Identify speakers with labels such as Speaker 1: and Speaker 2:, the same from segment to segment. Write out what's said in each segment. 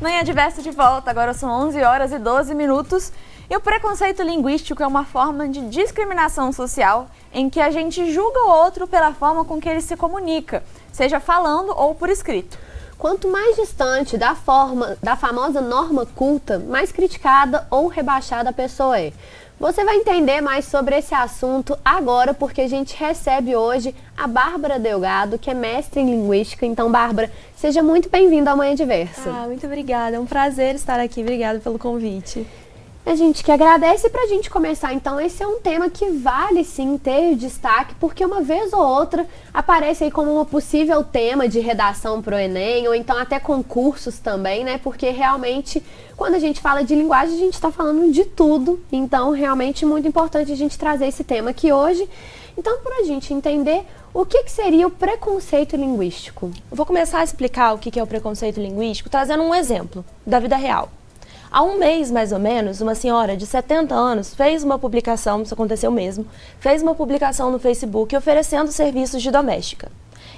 Speaker 1: Manhã Diversa de volta, agora são 11 horas e 12 minutos. E o preconceito linguístico é uma forma de discriminação social em que a gente julga o outro pela forma com que ele se comunica, seja falando ou por escrito.
Speaker 2: Quanto mais distante da famosa norma culta, mais criticada ou rebaixada a pessoa é. Você vai entender mais sobre esse assunto agora, porque a gente recebe hoje a Bárbara Delgado, que é mestre em linguística. Então, Bárbara, seja muito bem-vinda ao Manhã Diversa.
Speaker 3: Muito obrigada, é um prazer estar aqui. Obrigada pelo convite.
Speaker 2: A gente que agradece. Pra gente começar, então, esse é um tema que vale sim ter destaque, porque uma vez ou outra aparece aí como uma possível tema de redação pro Enem, ou então até concursos também, né? Porque realmente, quando a gente fala de linguagem, a gente tá falando de tudo. Então, realmente, muito importante a gente trazer esse tema aqui hoje. Então, pra gente entender o que seria o preconceito linguístico.
Speaker 3: Vou começar a explicar o que é o preconceito linguístico, trazendo um exemplo da vida real. Há um mês, mais ou menos, uma senhora de 70 anos fez uma publicação, isso aconteceu mesmo, fez uma publicação no Facebook oferecendo serviços de doméstica.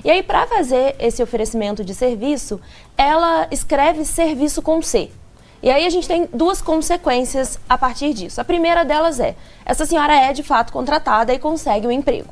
Speaker 3: E aí, para fazer esse oferecimento de serviço, ela escreve serviço com C. E aí a gente tem duas consequências a partir disso. A primeira delas é, essa senhora é de fato contratada e consegue um emprego,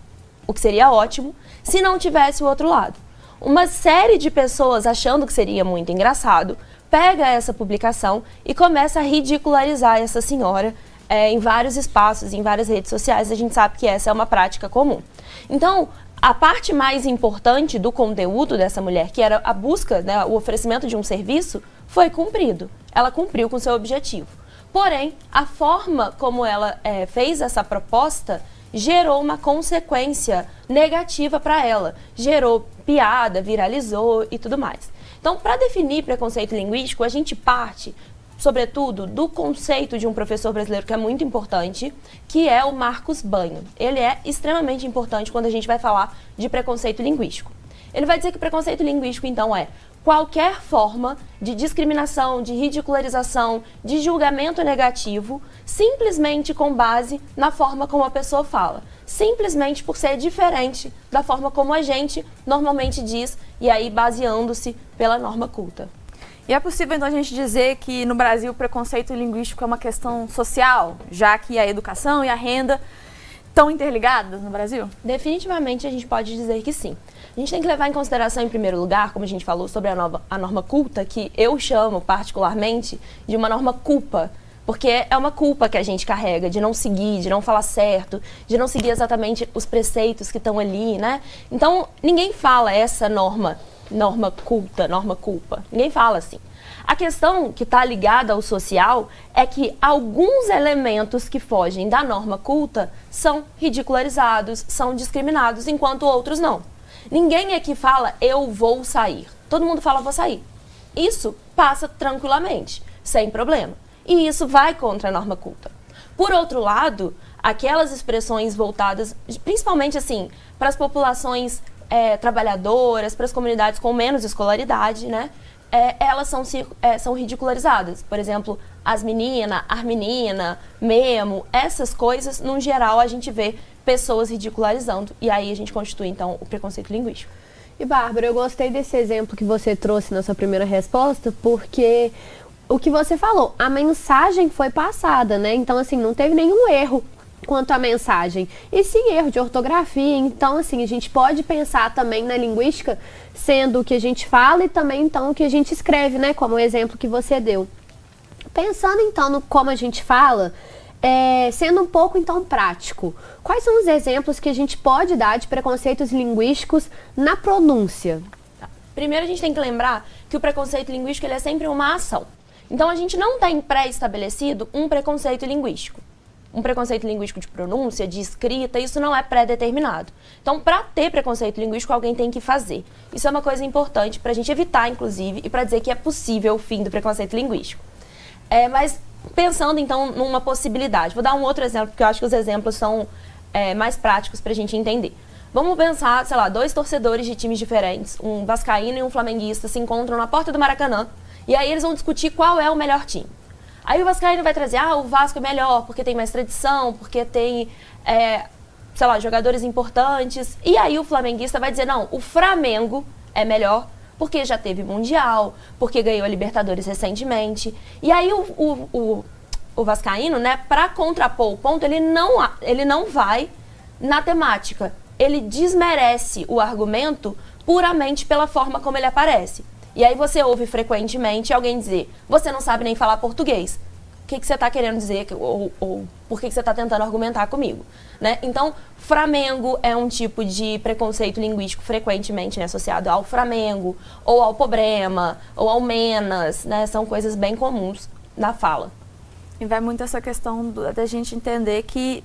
Speaker 3: o que seria ótimo se não tivesse o outro lado. Uma série de pessoas, achando que seria muito engraçado, pega essa publicação e começa a ridicularizar essa senhora em vários espaços, em várias redes sociais. A gente sabe que essa é uma prática comum. Então, a parte mais importante do conteúdo dessa mulher, que era a busca, né, o oferecimento de um serviço, foi cumprido. Ela cumpriu com seu objetivo. Porém, a forma como ela fez essa proposta gerou uma consequência negativa para ela. Gerou piada, viralizou e tudo mais. Então, para definir preconceito linguístico, a gente parte, sobretudo, do conceito de um professor brasileiro que é muito importante, que é o Marcos Banho. Ele é extremamente importante quando a gente vai falar de preconceito linguístico. Ele vai dizer que preconceito linguístico, então, é qualquer forma de discriminação, de ridicularização, de julgamento negativo, simplesmente com base na forma como a pessoa fala. Simplesmente por ser diferente da forma como a gente normalmente diz, e aí baseando-se pela norma culta.
Speaker 1: E é possível, então, a gente dizer que no Brasil o preconceito linguístico é uma questão social, já que a educação e a renda estão interligadas no Brasil?
Speaker 3: Definitivamente a gente pode dizer que sim. A gente tem que levar em consideração, em primeiro lugar, como a gente falou sobre a norma culta, que eu chamo particularmente de uma norma culpa, porque é uma culpa que a gente carrega de não seguir, de não falar certo, de não seguir exatamente os preceitos que estão ali, né? Então, ninguém fala essa norma culta, norma culpa. Ninguém fala assim. A questão que está ligada ao social é que alguns elementos que fogem da norma culta são ridicularizados, são discriminados, enquanto outros não. Ninguém aqui fala, eu vou sair. Todo mundo fala, vou sair. Isso passa tranquilamente, sem problema. E isso vai contra a norma culta. Por outro lado, aquelas expressões voltadas, principalmente assim, para as populações trabalhadoras, para as comunidades com menos escolaridade, né? Elas são ridicularizadas. Por exemplo, as meninas, armenina, memo, essas coisas, no geral, a gente vê pessoas ridicularizando. E aí a gente constitui, então, o preconceito linguístico.
Speaker 2: E, Bárbara, eu gostei desse exemplo que você trouxe na sua primeira resposta, porque o que você falou, a mensagem foi passada, né? Então, assim, não teve nenhum erro quanto à mensagem, e sim erro de ortografia. Então, assim, a gente pode pensar também na linguística sendo o que a gente fala e também, então, o que a gente escreve, né? Como o exemplo que você deu. Pensando, então, no como a gente fala, sendo um pouco, então, prático, quais são os exemplos que a gente pode dar de preconceitos linguísticos na pronúncia?
Speaker 3: Primeiro, a gente tem que lembrar que o preconceito linguístico ele é sempre uma ação. Então, a gente não tem pré-estabelecido um preconceito linguístico. Um preconceito linguístico de pronúncia, de escrita, isso não é pré-determinado. Então, para ter preconceito linguístico, alguém tem que fazer. Isso é uma coisa importante para a gente evitar, inclusive, e para dizer que é possível o fim do preconceito linguístico. Mas, pensando, então, numa possibilidade. Vou dar um outro exemplo, porque eu acho que os exemplos são mais práticos para a gente entender. Vamos pensar, sei lá, dois torcedores de times diferentes, um vascaíno e um flamenguista, se encontram na porta do Maracanã, e aí eles vão discutir qual é o melhor time. Aí o vascaíno vai trazer, o Vasco é melhor, porque tem mais tradição, porque tem, sei lá, jogadores importantes. E aí o flamenguista vai dizer, não, o Flamengo é melhor, porque já teve Mundial, porque ganhou a Libertadores recentemente. E aí o vascaíno, né, para contrapor o ponto, ele não vai na temática. Ele desmerece o argumento puramente pela forma como ele aparece. E aí você ouve frequentemente alguém dizer, você não sabe nem falar português. O que você está querendo dizer ou por que você está tentando argumentar comigo? Né? Então, Flamengo é um tipo de preconceito linguístico frequentemente, né, associado ao Flamengo, ou ao problema, ou ao menos, né? São coisas bem comuns na fala.
Speaker 1: E vai muito essa questão da gente entender que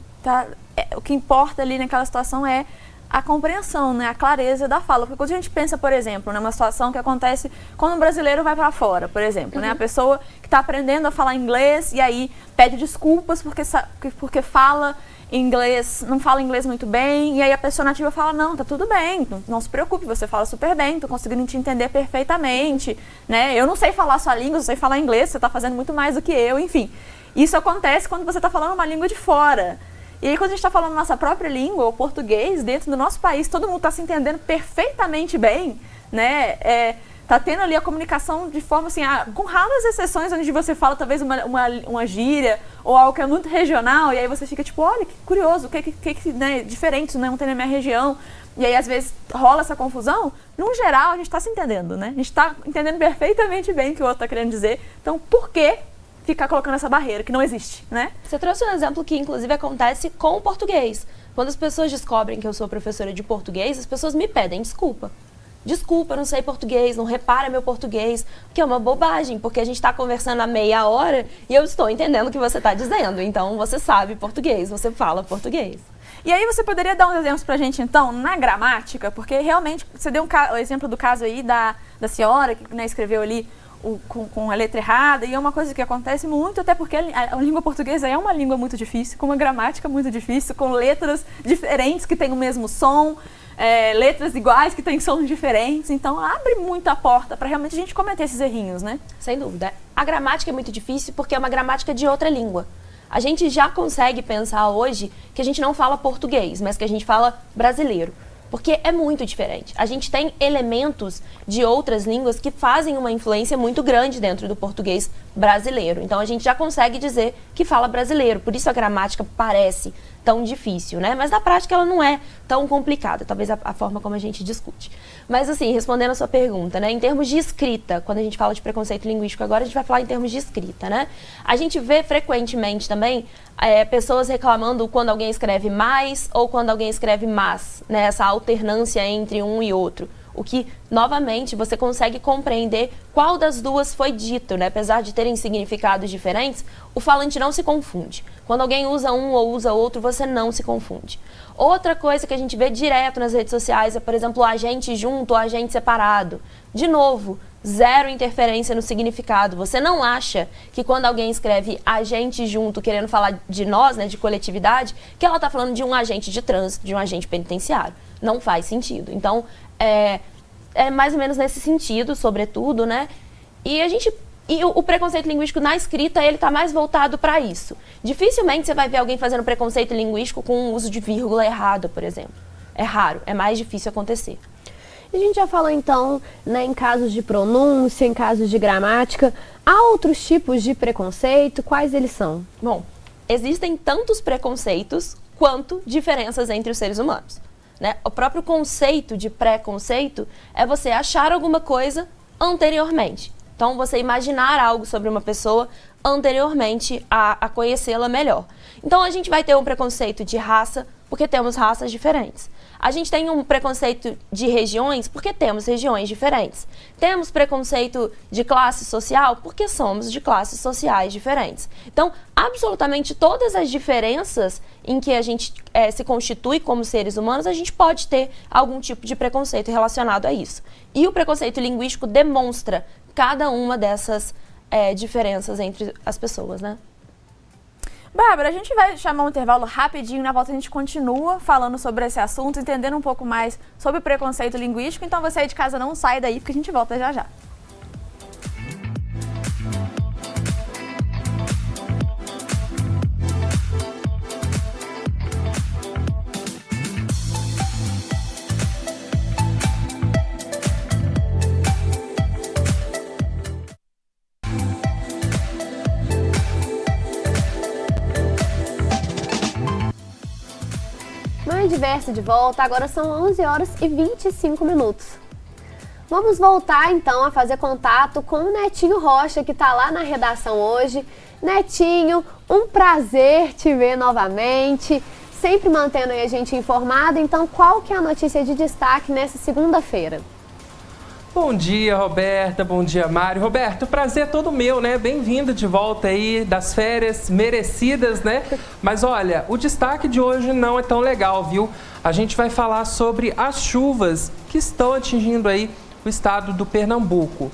Speaker 1: o que importa ali naquela situação é a compreensão, né, a clareza da fala. Porque quando a gente pensa, por exemplo, numa situação que acontece quando um brasileiro vai para fora, por exemplo, né, a pessoa que está aprendendo a falar inglês e aí pede desculpas porque fala inglês, não fala inglês muito bem, e aí a pessoa nativa fala, não, tá tudo bem, não se preocupe, você fala super bem, tô conseguindo te entender perfeitamente, né, eu não sei falar sua língua, eu sei falar inglês, você tá fazendo muito mais do que eu, enfim. Isso acontece quando você tá falando uma língua de fora. E aí, quando a gente está falando nossa própria língua, o português, dentro do nosso país, todo mundo está se entendendo perfeitamente bem, né? Tá tendo ali a comunicação de forma assim, com raras exceções, onde você fala talvez uma gíria ou algo que é muito regional, e aí você fica tipo, olha, que curioso, o que né, diferente, isso não tem na minha região. E aí, às vezes, rola essa confusão. No geral, a gente está se entendendo, né? A gente está entendendo perfeitamente bem o que o outro está querendo dizer. Então, por que ficar colocando essa barreira que não existe, né?
Speaker 3: Você trouxe um exemplo que, inclusive, acontece com o português. Quando as pessoas descobrem que eu sou professora de português, as pessoas me pedem desculpa. Desculpa, eu não sei português, não repara meu português, que é uma bobagem, porque a gente está conversando há meia hora e eu estou entendendo o que você está dizendo. Então, você sabe português, você fala português.
Speaker 1: E aí você poderia dar uns exemplos pra gente, então, na gramática, porque realmente você deu o exemplo do caso aí da senhora que, né, escreveu ali com a letra errada, e é uma coisa que acontece muito, até porque a língua portuguesa é uma língua muito difícil, com uma gramática muito difícil, com letras diferentes que têm o mesmo som, letras iguais que têm sons diferentes, então abre muita porta para realmente a gente cometer esses errinhos, né?
Speaker 3: Sem dúvida. A gramática é muito difícil porque é uma gramática de outra língua. A gente já consegue pensar hoje que a gente não fala português, mas que a gente fala brasileiro. Porque é muito diferente. A gente tem elementos de outras línguas que fazem uma influência muito grande dentro do português brasileiro. Então, a gente já consegue dizer que fala brasileiro. Por isso a gramática parece tão difícil, né? Mas na prática ela não é tão complicada. Talvez a forma como a gente discute. Mas, assim, respondendo a sua pergunta, né? Em termos de escrita, quando a gente fala de preconceito linguístico agora, a gente vai falar em termos de escrita, né? A gente vê frequentemente também pessoas reclamando quando alguém escreve mais ou quando alguém escreve mas, né? Essa alternância entre um e outro. O que, novamente, você consegue compreender qual das duas foi dito, né? Apesar de terem significados diferentes, o falante não se confunde. Quando alguém usa um ou usa outro, você não se confunde. Outra coisa que a gente vê direto nas redes sociais é, por exemplo, o agente junto ou agente separado. De novo, zero interferência no significado. Você não acha que quando alguém escreve agente junto, querendo falar de nós, né, de coletividade, que ela está falando de um agente de trânsito, de um agente penitenciário. Não faz sentido. Então, é mais ou menos nesse sentido, sobretudo, né? E o preconceito linguístico na escrita, ele está mais voltado para isso. Dificilmente você vai ver alguém fazendo preconceito linguístico com o uso de vírgula errado, por exemplo. É raro, é mais difícil acontecer.
Speaker 2: A gente já falou, então, né, em casos de pronúncia, em casos de gramática. Há outros tipos de preconceito? Quais eles são?
Speaker 3: Bom, existem tantos preconceitos quanto diferenças entre os seres humanos, né? O próprio conceito de preconceito é você achar alguma coisa anteriormente. Então, você imaginar algo sobre uma pessoa anteriormente a conhecê-la melhor. Então, a gente vai ter um preconceito de raça, porque temos raças diferentes. A gente tem um preconceito de regiões, porque temos regiões diferentes. Temos preconceito de classe social, porque somos de classes sociais diferentes. Então, absolutamente todas as diferenças em que a gente se constitui como seres humanos, a gente pode ter algum tipo de preconceito relacionado a isso. E o preconceito linguístico demonstra cada uma dessas diferenças entre as pessoas, né?
Speaker 1: Bárbara, a gente vai chamar um intervalo rapidinho, na volta a gente continua falando sobre esse assunto, entendendo um pouco mais sobre o preconceito linguístico, então você aí de casa não sai daí, porque a gente volta já já.
Speaker 2: Diversa de volta, agora são 11 horas e 25 minutos. Vamos voltar então a fazer contato com o Netinho Rocha, que está lá na redação hoje. Netinho, um prazer te ver novamente, sempre mantendo aí a gente informado. Então, qual que é a notícia de destaque nessa segunda-feira?
Speaker 4: Bom dia, Roberta. Bom dia, Mário. Roberto, o prazer é todo meu, né? Bem-vindo de volta aí das férias merecidas, né? Mas olha, o destaque de hoje não é tão legal, viu? A gente vai falar sobre as chuvas que estão atingindo aí o estado do Pernambuco.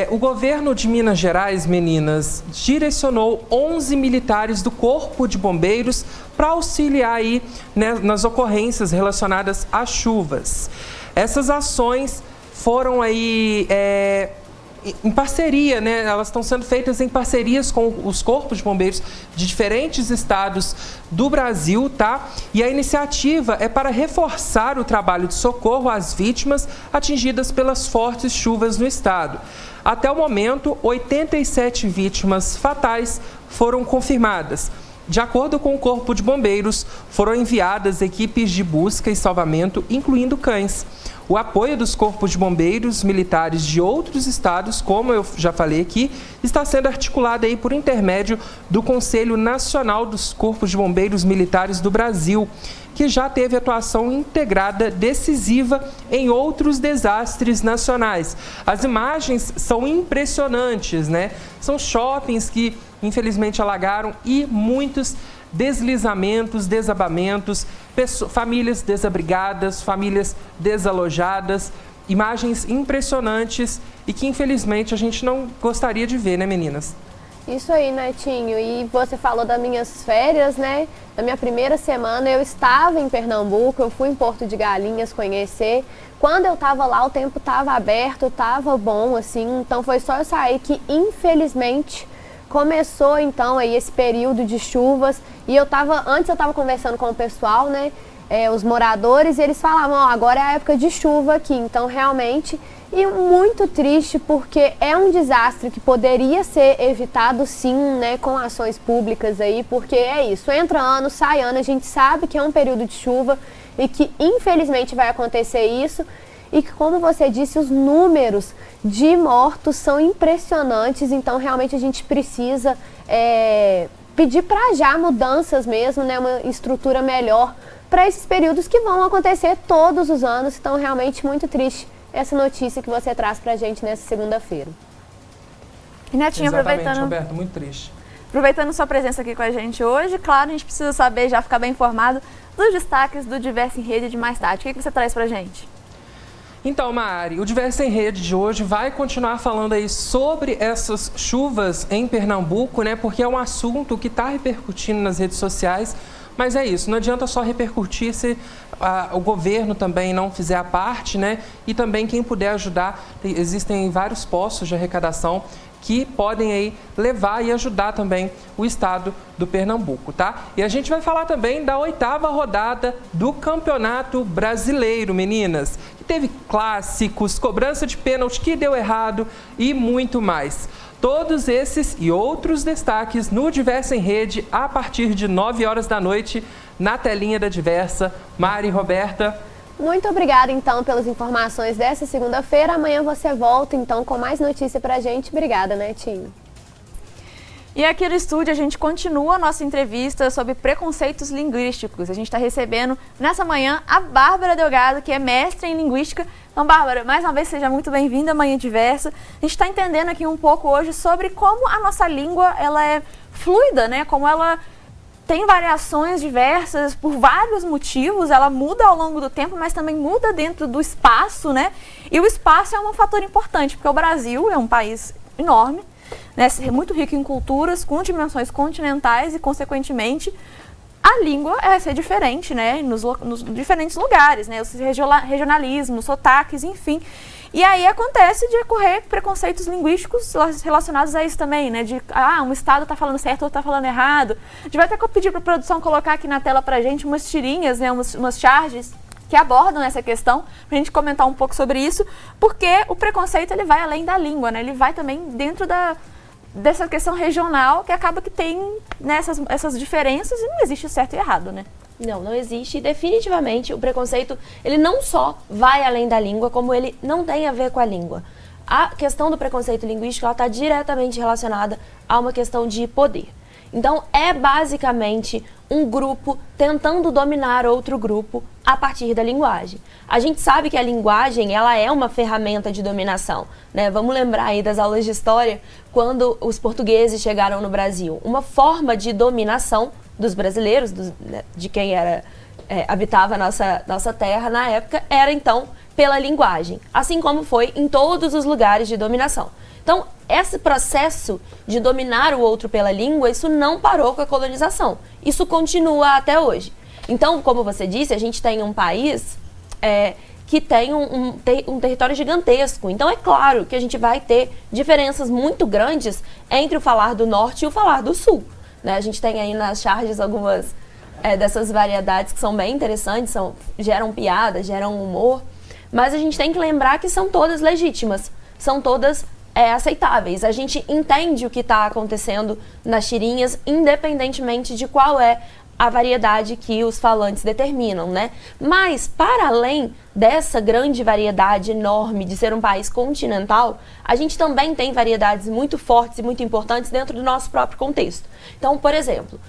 Speaker 4: O governo de Minas Gerais, meninas, direcionou 11 militares do Corpo de Bombeiros para auxiliar aí, né, nas ocorrências relacionadas às chuvas. Essas ações foram aí em parceria, né? Elas estão sendo feitas em parcerias com os corpos de bombeiros de diferentes estados do Brasil, tá? E a iniciativa é para reforçar o trabalho de socorro às vítimas atingidas pelas fortes chuvas no estado. Até o momento, 87 vítimas fatais foram confirmadas. De acordo com o Corpo de Bombeiros, foram enviadas equipes de busca e salvamento, incluindo cães. O apoio dos corpos de bombeiros militares de outros estados, como eu já falei aqui, está sendo articulado aí por intermédio do Conselho Nacional dos Corpos de Bombeiros Militares do Brasil, que já teve atuação integrada decisiva em outros desastres nacionais. As imagens são impressionantes, né? São shoppings que infelizmente alagaram e muitos deslizamentos, desabamentos, famílias desabrigadas, famílias desalojadas, imagens impressionantes e que infelizmente a gente não gostaria de ver, né, meninas?
Speaker 2: Isso aí, Netinho. E você falou das minhas férias, né? Na minha primeira semana eu estava em Pernambuco, eu fui em Porto de Galinhas conhecer. Quando eu estava lá, o tempo estava aberto, estava bom, assim, então foi só eu sair que, infelizmente, começou então aí esse período de chuvas. E antes eu estava conversando com o pessoal, né? Os moradores, e eles falavam, agora é a época de chuva aqui, então realmente, e muito triste porque é um desastre que poderia ser evitado sim, né, com ações públicas aí, porque é isso, entra ano, sai ano, a gente sabe que é um período de chuva e que infelizmente vai acontecer isso, e que, como você disse, os números de mortos são impressionantes, então realmente a gente precisa pedir para já mudanças mesmo, né, uma estrutura melhor para esses períodos que vão acontecer todos os anos. Então, realmente muito triste essa notícia que você traz para a gente nessa segunda-feira.
Speaker 1: E Netinho,
Speaker 4: aproveitando, Roberto, muito triste.
Speaker 1: Aproveitando sua presença aqui com a gente hoje, claro, a gente precisa saber, já ficar bem informado dos destaques do Diversa em Rede de mais tarde. O que você traz para a gente?
Speaker 4: Então, Mari, o Diversa em Rede de hoje vai continuar falando aí sobre essas chuvas em Pernambuco, né? Porque é um assunto que está repercutindo nas redes sociais. Mas é isso, não adianta só repercutir se o governo também não fizer a parte, né? E também quem puder ajudar, existem vários postos de arrecadação que podem aí levar e ajudar também o estado do Pernambuco, tá? E a gente vai falar também da 8ª rodada do Campeonato Brasileiro, meninas, que teve clássicos, cobrança de pênalti que deu errado e muito mais. Todos esses e outros destaques no Diversa em Rede a partir de 9 horas da noite na telinha da Diversa. Mari e Roberta.
Speaker 2: Muito obrigada, então, pelas informações dessa segunda-feira. Amanhã você volta, então, com mais notícia pra gente. Obrigada, Netinho.
Speaker 1: E aqui no estúdio a gente continua a nossa entrevista sobre preconceitos linguísticos. A gente está recebendo nessa manhã a Bárbara Delgado, que é mestre em linguística. Então, Bárbara, mais uma vez seja muito bem-vinda à Manhã Diversa. A gente está entendendo aqui um pouco hoje sobre como a nossa língua ela é fluida, né? Como ela tem variações diversas por vários motivos, ela muda ao longo do tempo, mas também muda dentro do espaço, né? E o espaço é um fator importante, porque o Brasil é um país enorme, né, muito rico em culturas, com dimensões continentais e, consequentemente, a língua vai ser diferente, né, nos diferentes lugares, né, os regionalismos, sotaques, enfim. E aí acontece de ocorrer preconceitos linguísticos relacionados a isso também, né, de, um estado está falando certo ou está falando errado. A gente vai até pedir para a produção colocar aqui na tela para a gente umas tirinhas, né, umas charges que abordam essa questão, para a gente comentar um pouco sobre isso, porque o preconceito ele vai além da língua, né? Ele vai também dentro dessa questão regional, que acaba que tem, né, essas diferenças e não existe certo e errado, né?
Speaker 3: Não existe. E definitivamente o preconceito, ele não só vai além da língua, como ele não tem a ver com a língua. A questão do preconceito linguístico, ela está diretamente relacionada a uma questão de poder. Então, é basicamente um grupo tentando dominar outro grupo a partir da linguagem. A gente sabe que a linguagem, ela é uma ferramenta de dominação, né? Vamos lembrar aí das aulas de história, quando os portugueses chegaram no Brasil. Uma forma de dominação dos brasileiros, de quem habitava a nossa terra na época, era então pela linguagem, assim como foi em todos os lugares de dominação. Então, esse processo de dominar o outro pela língua, isso não parou com a colonização. Isso continua até hoje. Então, como você disse, a gente tem um país que tem um território gigantesco. Então, é claro que a gente vai ter diferenças muito grandes entre o falar do norte e o falar do sul, né? A gente tem aí nas charges algumas dessas variedades que são bem interessantes, geram piada, geram humor, mas a gente tem que lembrar que são todas legítimas, são todas aceitáveis. A gente entende o que está acontecendo nas tirinhas, independentemente de qual é a variedade que os falantes determinam, né? Mas, para além dessa grande variedade enorme de ser um país continental, a gente também tem variedades muito fortes e muito importantes dentro do nosso próprio contexto. Então, por exemplo,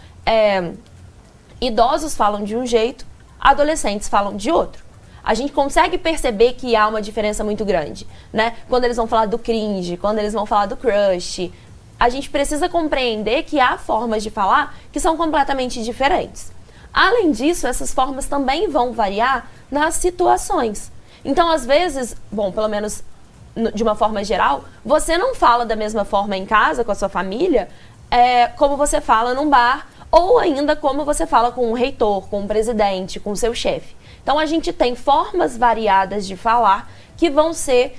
Speaker 3: idosos falam de um jeito, adolescentes falam de outro. A gente consegue perceber que há uma diferença muito grande, né? Quando eles vão falar do cringe, quando eles vão falar do crush, a gente precisa compreender que há formas de falar que são completamente diferentes. Além disso, essas formas também vão variar nas situações. Então, às vezes, pelo menos de uma forma geral, você não fala da mesma forma em casa, com a sua família, como você fala num bar, ou ainda como você fala com um reitor, com um presidente, com o seu chefe. Então, a gente tem formas variadas de falar que vão ser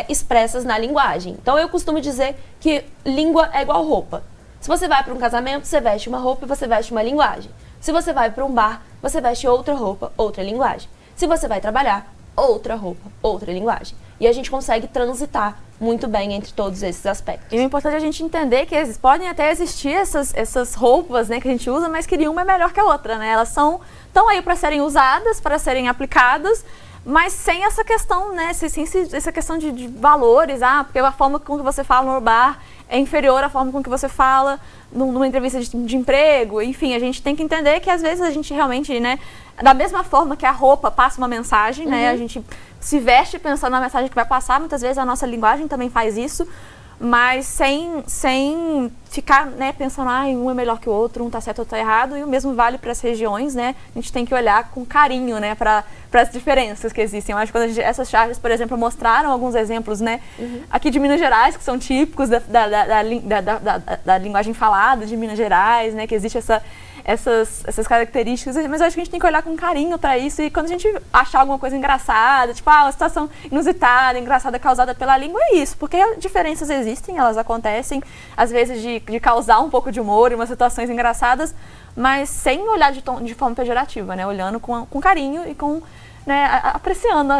Speaker 3: expressas na linguagem. Então, eu costumo dizer que língua é igual roupa. Se você vai para um casamento, você veste uma roupa e você veste uma linguagem. Se você vai para um bar, você veste outra roupa, outra linguagem. Se você vai trabalhar, outra roupa, outra linguagem. E a gente consegue transitar muito bem entre todos esses aspectos.
Speaker 1: E o importante é a gente entender que podem até existir essas roupas, né, que a gente usa, mas que nenhuma é melhor que a outra, né? Elas estão aí para serem usadas, para serem aplicadas, mas sem essa questão, né, essa questão de valores, porque a forma com que você fala no bar é inferior à forma com que você fala numa entrevista de emprego. Enfim, a gente tem que entender que às vezes a gente realmente, né, da mesma forma que a roupa passa uma mensagem, né, a gente se veste pensando na mensagem que vai passar, muitas vezes a nossa linguagem também faz isso, mas sem ficar, né, pensando, um é melhor que o outro, um tá certo ou tá errado, e o mesmo vale para as regiões, né, a gente tem que olhar com carinho, né, para as diferenças que existem. Eu acho que quando essas charges, por exemplo, mostraram alguns exemplos, né, aqui de Minas Gerais, que são típicos da linguagem falada de Minas Gerais, né, que existe essas características, mas eu acho que a gente tem que olhar com carinho para isso, e quando a gente achar alguma coisa engraçada, tipo, uma situação inusitada, engraçada causada pela língua, é isso, porque diferenças existem, elas acontecem, às vezes de causar um pouco de humor em umas situações engraçadas, mas sem olhar de forma pejorativa, né, olhando com carinho e com, né, apreciando.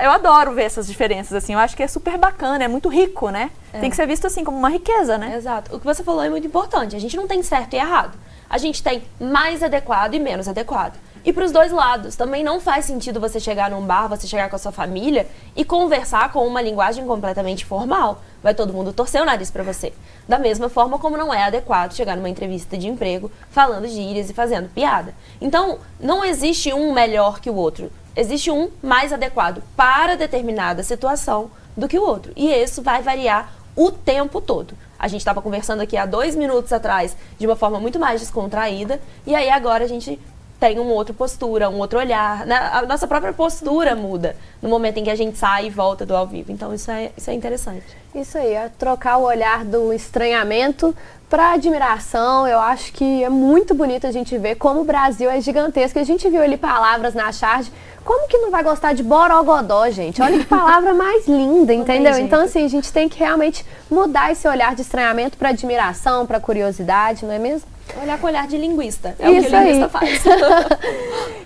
Speaker 1: Eu adoro ver essas diferenças, assim, eu acho que é super bacana, é muito rico, né, tem que ser visto assim como uma riqueza, né.
Speaker 3: Exato, o que você falou é muito importante, a gente não tem certo e errado. A gente tem mais adequado e menos adequado. E para os dois lados, também não faz sentido você chegar num bar, você chegar com a sua família e conversar com uma linguagem completamente formal. Vai todo mundo torcer o nariz para você. Da mesma forma como não é adequado chegar numa entrevista de emprego falando gírias e fazendo piada. Então, não existe um melhor que o outro. Existe um mais adequado para determinada situação do que o outro. E isso vai variar o tempo todo. A gente estava conversando aqui há 2 minutos atrás de uma forma muito mais descontraída, e aí agora a gente tem uma outra postura, um outro olhar, né? A nossa própria postura muda no momento em que a gente sai e volta do ao vivo. Então isso é interessante.
Speaker 2: Isso aí, é trocar o olhar do estranhamento para admiração. Eu acho que é muito bonito a gente ver como o Brasil é gigantesco. A gente viu ali palavras na charge. Como que não vai gostar de borogodó, gente? Olha que palavra mais linda, entendeu? Então, assim, a gente tem que realmente mudar esse olhar de estranhamento para admiração, para curiosidade, não é mesmo?
Speaker 3: Olhar com o olhar de linguista.
Speaker 2: É isso o que o linguista faz.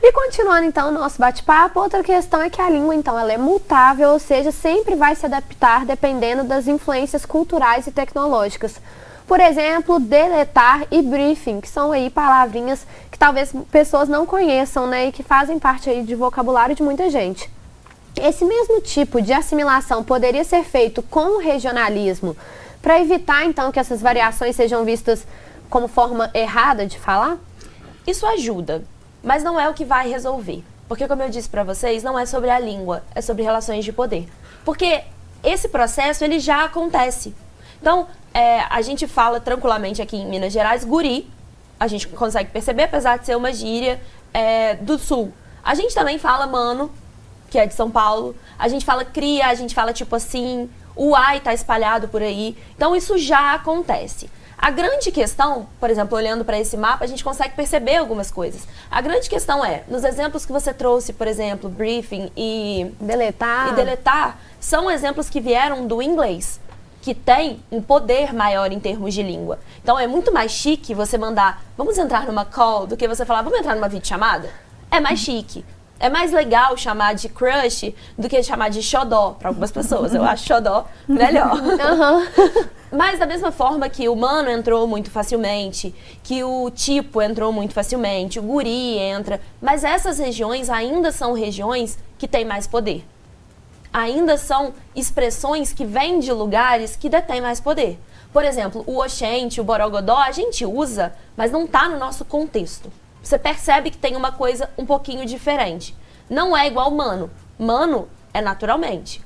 Speaker 2: E continuando, então, o nosso bate-papo, outra questão é que a língua, então, ela é mutável, ou seja, sempre vai se adaptar dependendo das influências culturais e tecnológicas. Por exemplo, deletar e briefing, que são aí palavrinhas que talvez pessoas não conheçam, né, e que fazem parte aí de vocabulário de muita gente. Esse mesmo tipo de assimilação poderia ser feito com o regionalismo para evitar, então, que essas variações sejam vistas como forma errada de falar?
Speaker 3: Isso ajuda, mas não é o que vai resolver. Porque, como eu disse para vocês, não é sobre a língua, é sobre relações de poder. Porque esse processo, ele já acontece. Então, a gente fala tranquilamente aqui em Minas Gerais, guri, a gente consegue perceber, apesar de ser uma gíria do Sul. A gente também fala mano, que é de São Paulo, a gente fala cria, a gente fala tipo assim, o ai tá espalhado por aí. Então, isso já acontece. A grande questão, por exemplo, olhando para esse mapa, a gente consegue perceber algumas coisas. A grande questão nos exemplos que você trouxe, por exemplo, briefing e deletar, são exemplos que vieram do inglês, que tem um poder maior em termos de língua. Então, é muito mais chique você mandar, vamos entrar numa call, do que você falar, vamos entrar numa videochamada? É mais chique. É mais legal chamar de crush do que chamar de xodó para algumas pessoas. Eu acho xodó melhor. Mas da mesma forma que o mano entrou muito facilmente, que o tipo entrou muito facilmente, o guri entra, mas essas regiões ainda são regiões que têm mais poder. Ainda são expressões que vêm de lugares que detêm mais poder. Por exemplo, o oxente, o borogodó, a gente usa, mas não está no nosso contexto. Você percebe que tem uma coisa um pouquinho diferente. Não é igual mano. Mano é naturalmente.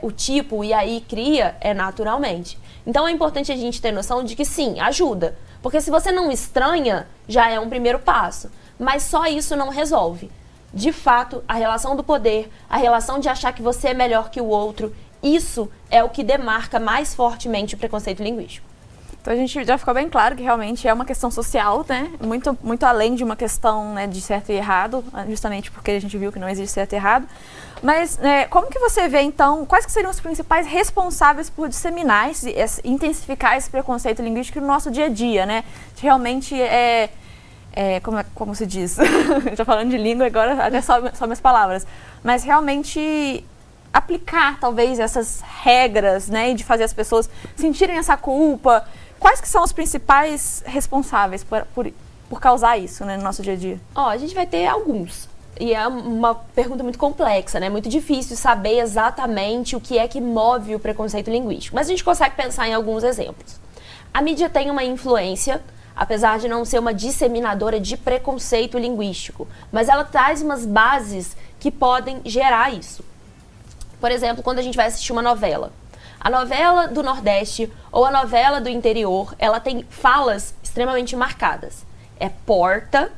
Speaker 3: O tipo, e aí cria, é naturalmente. Então é importante a gente ter noção de que sim, ajuda. Porque se você não estranha, já é um primeiro passo. Mas só isso não resolve. De fato, a relação do poder, a relação de achar que você é melhor que o outro, isso é o que demarca mais fortemente o preconceito linguístico.
Speaker 1: Então a gente já ficou bem claro que realmente é uma questão social, né? Muito, muito além de uma questão, né, de certo e errado, justamente porque a gente viu que não existe certo e errado. Mas como que você vê, então, quais que seriam os principais responsáveis por disseminar, intensificar esse preconceito linguístico no nosso dia a dia, né? Realmente como se diz? Estou falando de língua agora, até só minhas palavras. Mas realmente aplicar, talvez, essas regras, né? E de fazer as pessoas sentirem essa culpa. Quais que são os principais responsáveis por causar isso, né, no nosso dia a dia?
Speaker 3: A gente vai ter alguns. E é uma pergunta muito complexa, né? Muito difícil saber exatamente o que é que move o preconceito linguístico. Mas a gente consegue pensar em alguns exemplos. A mídia tem uma influência, apesar de não ser uma disseminadora de preconceito linguístico, mas ela traz umas bases que podem gerar isso. Por exemplo, quando a gente vai assistir uma novela. A novela do Nordeste ou a novela do interior, ela tem falas extremamente marcadas. É porta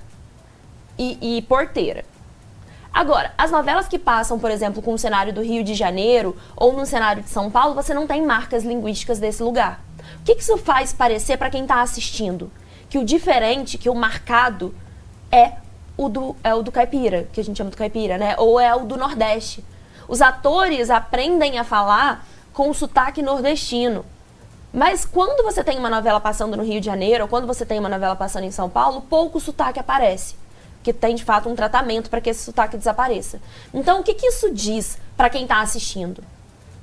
Speaker 3: e porteira. Agora, as novelas que passam, por exemplo, com o cenário do Rio de Janeiro ou no cenário de São Paulo, você não tem marcas linguísticas desse lugar. O que isso faz parecer para quem está assistindo? Que o diferente, que o marcado é o do caipira, que a gente chama do caipira, né? Ou é o do Nordeste. Os atores aprendem a falar com o sotaque nordestino. Mas quando você tem uma novela passando no Rio de Janeiro, ou quando você tem uma novela passando em São Paulo, pouco sotaque aparece. Porque tem, de fato, um tratamento para que esse sotaque desapareça. Então, o que isso diz para quem está assistindo?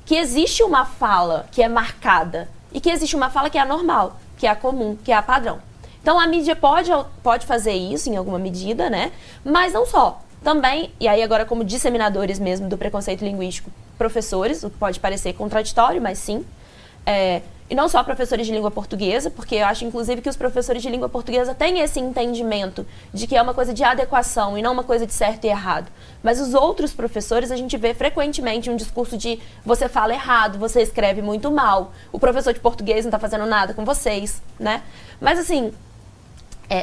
Speaker 3: Que existe uma fala que é marcada e que existe uma fala que é a normal, que é a comum, que é a padrão. Então, a mídia pode fazer isso em alguma medida, né? Mas não só. Também, e aí agora como disseminadores mesmo do preconceito linguístico, professores, o que pode parecer contraditório, mas sim. E não só professores de língua portuguesa, porque eu acho, inclusive, que os professores de língua portuguesa têm esse entendimento de que é uma coisa de adequação e não uma coisa de certo e errado. Mas os outros professores, a gente vê frequentemente um discurso de você fala errado, você escreve muito mal, o professor de português não está fazendo nada com vocês, né? Mas, assim,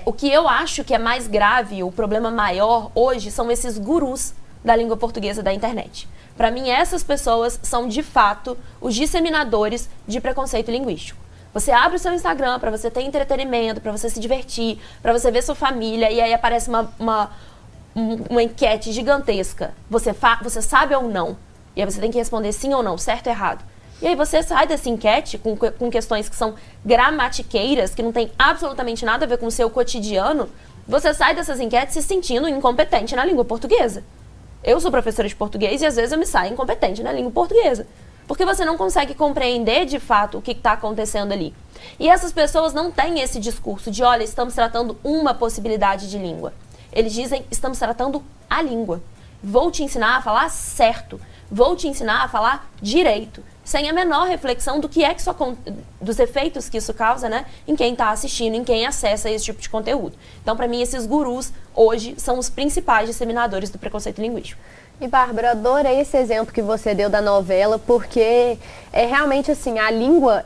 Speaker 3: o que eu acho que é mais grave, o problema maior hoje, são esses gurus da língua portuguesa da internet. Para mim, essas pessoas são, de fato, os disseminadores de preconceito linguístico. Você abre o seu Instagram para você ter entretenimento, para você se divertir, para você ver sua família, e aí aparece uma enquete gigantesca. Você sabe ou não? E aí você tem que responder sim ou não, certo ou errado. E aí você sai dessa enquete com questões que são gramatiqueiras, que não tem absolutamente nada a ver com o seu cotidiano. Você sai dessas enquetes se sentindo incompetente na língua portuguesa. Eu sou professora de português e às vezes eu me saio incompetente na língua portuguesa. Porque você não consegue compreender de fato o que está acontecendo ali. E essas pessoas não têm esse discurso de, olha, estamos tratando uma possibilidade de língua. Eles dizem, estamos tratando a língua. Vou te ensinar a falar certo. Vou te ensinar a falar direito. Sem a menor reflexão do que é que dos efeitos que isso causa, né, em quem está assistindo, em quem acessa esse tipo de conteúdo. Então, para mim, esses gurus hoje são os principais disseminadores do preconceito linguístico.
Speaker 2: E, Bárbara, adorei esse exemplo que você deu da novela, porque é realmente assim, a língua,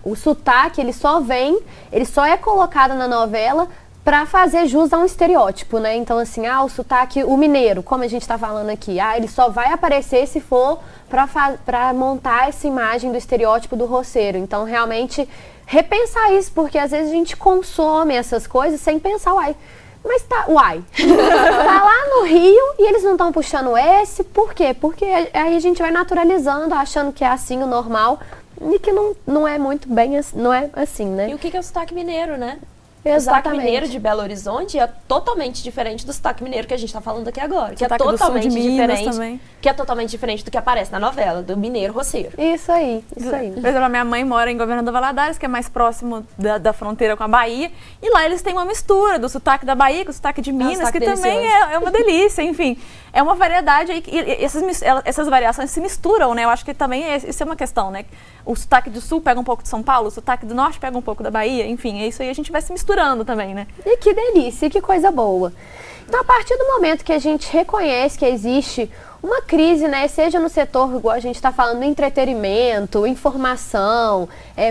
Speaker 2: o sotaque, ele só é colocado na novela para fazer jus a um estereótipo, né? Então, assim, o sotaque, o mineiro, como a gente está falando aqui, ele só vai aparecer se for para montar essa imagem do estereótipo do roceiro. Então, realmente, repensar isso, porque às vezes a gente consome essas coisas sem pensar, mas tá lá no Rio e eles não estão puxando esse, por quê? Porque aí a gente vai naturalizando, achando que é assim o normal, e que não é muito bem, não é assim, né?
Speaker 3: E o que é o sotaque mineiro, né?
Speaker 2: Exatamente.
Speaker 3: O sotaque mineiro de Belo Horizonte é totalmente diferente do sotaque mineiro que a gente está falando aqui agora. Que é totalmente diferente. Que é totalmente diferente do que aparece na novela, do mineiro roceiro.
Speaker 2: Isso aí.
Speaker 1: Por exemplo, a minha mãe mora em Governador Valadares, que é mais próximo da fronteira com a Bahia. E lá eles têm uma mistura do sotaque da Bahia com o sotaque de Minas, que
Speaker 3: delicioso.
Speaker 1: Também é uma delícia, enfim. É uma variedade aí, e essas variações se misturam, né? Eu acho que também isso é uma questão, né? O sotaque do Sul pega um pouco de São Paulo, o sotaque do Norte pega um pouco da Bahia, enfim, é isso aí, a gente vai se misturando também, né?
Speaker 2: E que delícia, e que coisa boa. Então, a partir do momento que a gente reconhece que existe uma crise, né, seja no setor, igual a gente está falando, entretenimento, informação,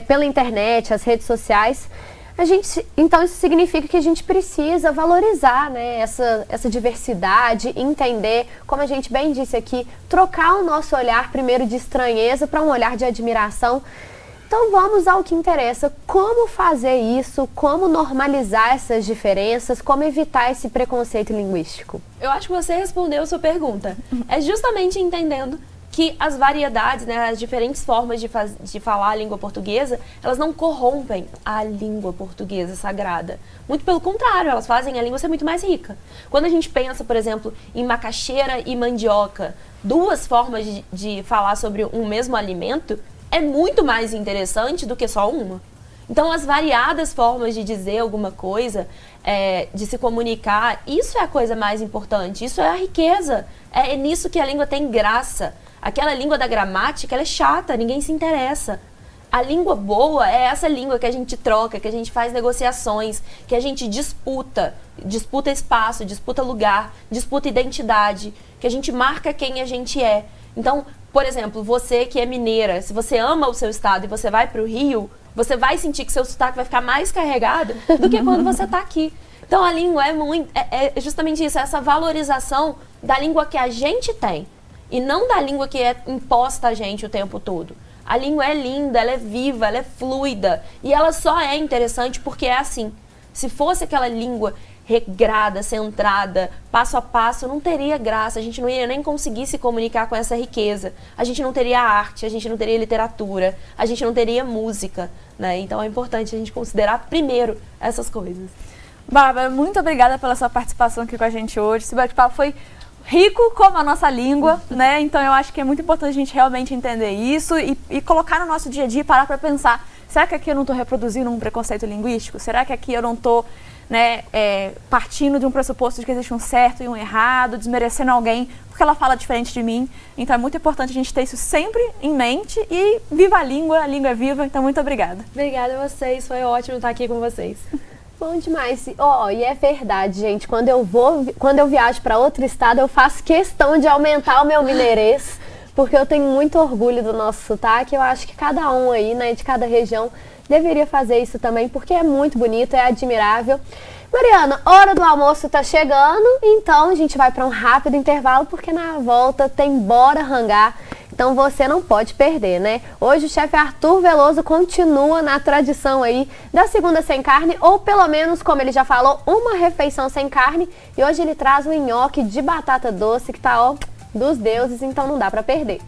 Speaker 2: pela internet, as redes sociais, então isso significa que a gente precisa valorizar, né, essa diversidade, entender, como a gente bem disse aqui, trocar o nosso olhar primeiro de estranheza para um olhar de admiração. Então vamos ao que interessa, como fazer isso, como normalizar essas diferenças, como evitar esse preconceito linguístico.
Speaker 3: Eu acho que você respondeu a sua pergunta. É justamente entendendo que as variedades, né, as diferentes formas de falar a língua portuguesa, elas não corrompem a língua portuguesa sagrada. Muito pelo contrário, elas fazem a língua ser muito mais rica. Quando a gente pensa, por exemplo, em macaxeira e mandioca, duas formas de falar sobre um mesmo alimento, é muito mais interessante do que só uma. Então, as variadas formas de dizer alguma coisa, de se comunicar, isso é a coisa mais importante, isso é a riqueza. É nisso que a língua tem graça. Aquela língua da gramática, ela é chata, ninguém se interessa. A língua boa é essa língua que a gente troca, que a gente faz negociações, que a gente disputa espaço, disputa lugar, disputa identidade, que a gente marca quem a gente é. Então, por exemplo, você que é mineira, se você ama o seu estado e você vai para o Rio, você vai sentir que seu sotaque vai ficar mais carregado do que quando você está aqui. Então a língua é justamente isso, essa valorização da língua que a gente tem e não da língua que é imposta a gente o tempo todo. A língua é linda, ela é viva, ela é fluida e ela só é interessante porque é assim. Se fosse aquela língua regrada, centrada, passo a passo, não teria graça, a gente não ia nem conseguir se comunicar com essa riqueza. A gente não teria arte, a gente não teria literatura, a gente não teria música, né? Então é importante a gente considerar primeiro essas coisas.
Speaker 1: Bárbara, muito obrigada pela sua participação aqui com a gente hoje. Esse bate-papo foi rico como a nossa língua, né? Então eu acho que é muito importante a gente realmente entender isso e colocar no nosso dia a dia e parar para pensar, será que aqui eu não estou reproduzindo um preconceito linguístico? Será que aqui eu não estou partindo de um pressuposto de que existe um certo e um errado, desmerecendo alguém porque ela fala diferente de mim? Então é muito importante a gente ter isso sempre em mente e viva a língua é viva, então muito obrigada.
Speaker 3: Obrigada a vocês, foi ótimo estar aqui com vocês.
Speaker 2: Bom demais. E é verdade, gente, quando eu viajo para outro estado, eu faço questão de aumentar o meu mineirês, porque eu tenho muito orgulho do nosso sotaque. Eu acho que cada um aí, né, de cada região, deveria fazer isso também, porque é muito bonito, é admirável. Mariana, hora do almoço tá chegando, então a gente vai para um rápido intervalo, porque na volta tem Bora Rangar, então você não pode perder, né? Hoje o chefe Arthur Veloso continua na tradição aí da segunda sem carne, ou pelo menos, como ele já falou, uma refeição sem carne, e hoje ele traz o nhoque de batata doce, que tá, dos deuses, então não dá para perder.